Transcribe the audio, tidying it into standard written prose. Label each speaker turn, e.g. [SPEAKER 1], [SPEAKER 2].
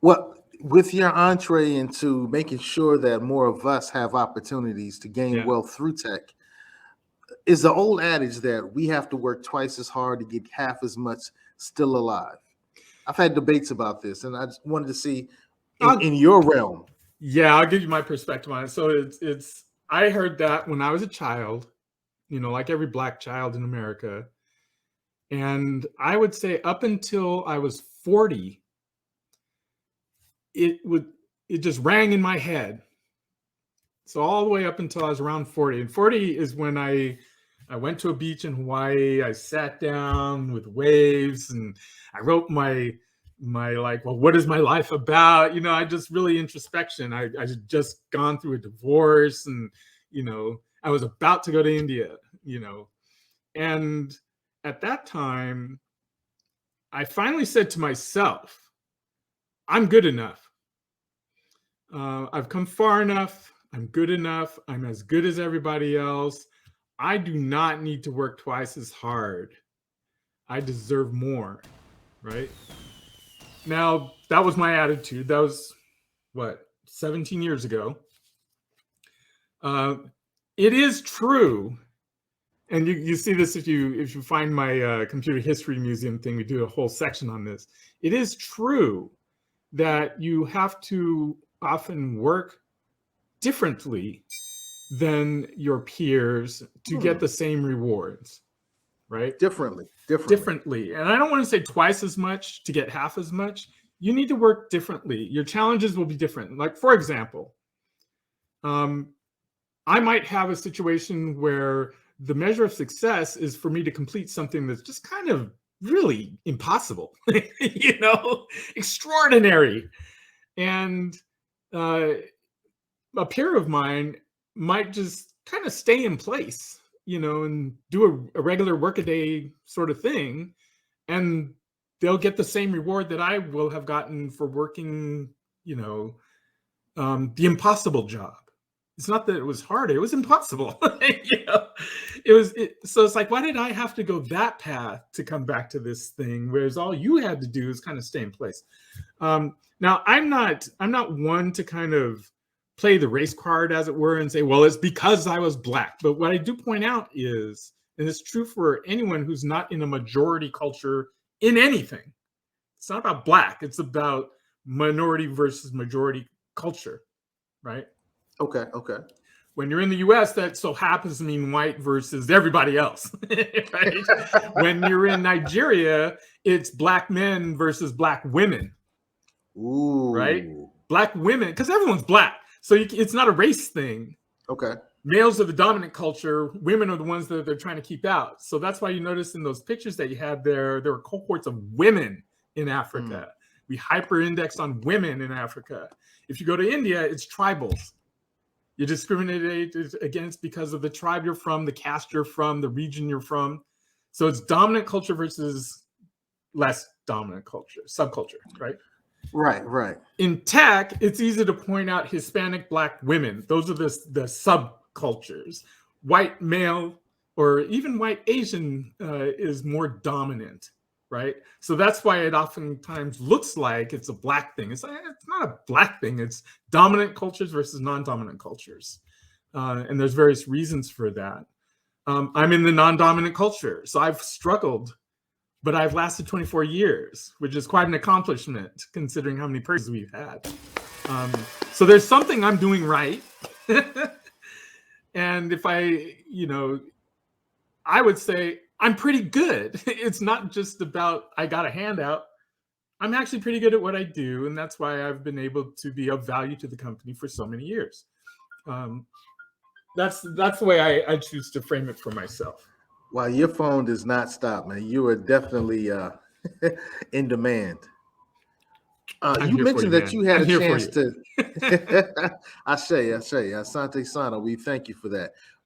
[SPEAKER 1] Well, with your entree into making sure that more of us have opportunities to gain
[SPEAKER 2] Yeah.
[SPEAKER 1] wealth through tech, is the old adage that we have to work twice as hard to get half as much still alive. I've had debates about this, and I just wanted to see
[SPEAKER 2] I'll,
[SPEAKER 1] in your realm.
[SPEAKER 2] yeah, I'll give you my perspective on it. So it's I heard that when I was a child, like every black child in America. And I would say up until I was 40, it just rang in my head. So all the way up until I was around 40. And 40 is when I went to a beach in Hawaii. I sat down with waves and I wrote my like, well, what is my life about? I just really introspection. I had just gone through a divorce, and I was about to go to India, and at that time I finally said to myself, I'm good enough. I've come far enough. I'm good enough. I'm as good as everybody else. I do not need to work twice as hard. I deserve more, right? Now, that was my attitude. That was, 17 years ago. It is true, and you see this if you find my computer history museum thing. We do a whole section on this. It is true that you have to often work differently than your peers to get the same rewards, right?
[SPEAKER 1] Differently.
[SPEAKER 2] And I don't want to say twice as much to get half as much. You need to work differently. Your challenges will be different. Like, for example, I might have a situation where the measure of success is for me to complete something that's just kind of really impossible, extraordinary. And a peer of mine might just kind of stay in place, and do a regular workaday sort of thing. And they'll get the same reward that I will have gotten for working, the impossible job. It's not that it was hard; it was impossible. So it's like, why did I have to go that path to come back to this thing? Whereas all you had to do is kind of stay in place. Now, I'm not one to kind of play the race card, as it were, and say, well, it's because I was black. But what I do point out is, and it's true for anyone who's not in a majority culture in anything, it's not about black. It's about minority versus majority culture, right?
[SPEAKER 1] Okay.
[SPEAKER 2] When you're in the US, that so happens to mean white versus everybody else, right? When you're in Nigeria, it's black men versus black women.
[SPEAKER 1] Ooh.
[SPEAKER 2] Right? Black women, because everyone's black. So it's not a race thing.
[SPEAKER 1] Okay.
[SPEAKER 2] Males are the dominant culture. Women are the ones that they're trying to keep out. So that's why you notice in those pictures that you had there were cohorts of women in Africa. We hyper-index on women in Africa. If you go to India, it's tribals. You're discriminated against because of the tribe you're from, the caste you're from, the region you're from. So it's dominant culture versus less dominant culture, subculture, right?
[SPEAKER 1] Right.
[SPEAKER 2] In tech, it's easy to point out Hispanic black women. Those are the subcultures. White male or even white Asian is more dominant, right? So that's why it oftentimes looks like it's a black thing. It's not a black thing. It's dominant cultures versus non-dominant cultures. And there's various reasons for that. I'm in the non-dominant culture, so I've struggled, but I've lasted 24 years, which is quite an accomplishment considering how many persons we've had. So there's something I'm doing right. And if I would say I'm pretty good. It's not just about I got a handout. I'm actually pretty good at what I do, and that's why I've been able to be of value to the company for so many years. That's the way I choose to frame it for myself.
[SPEAKER 1] Well, your phone does not stop, man. You are definitely in demand. You mentioned that you had a chance to. I say, Asante Sana, we thank you for that.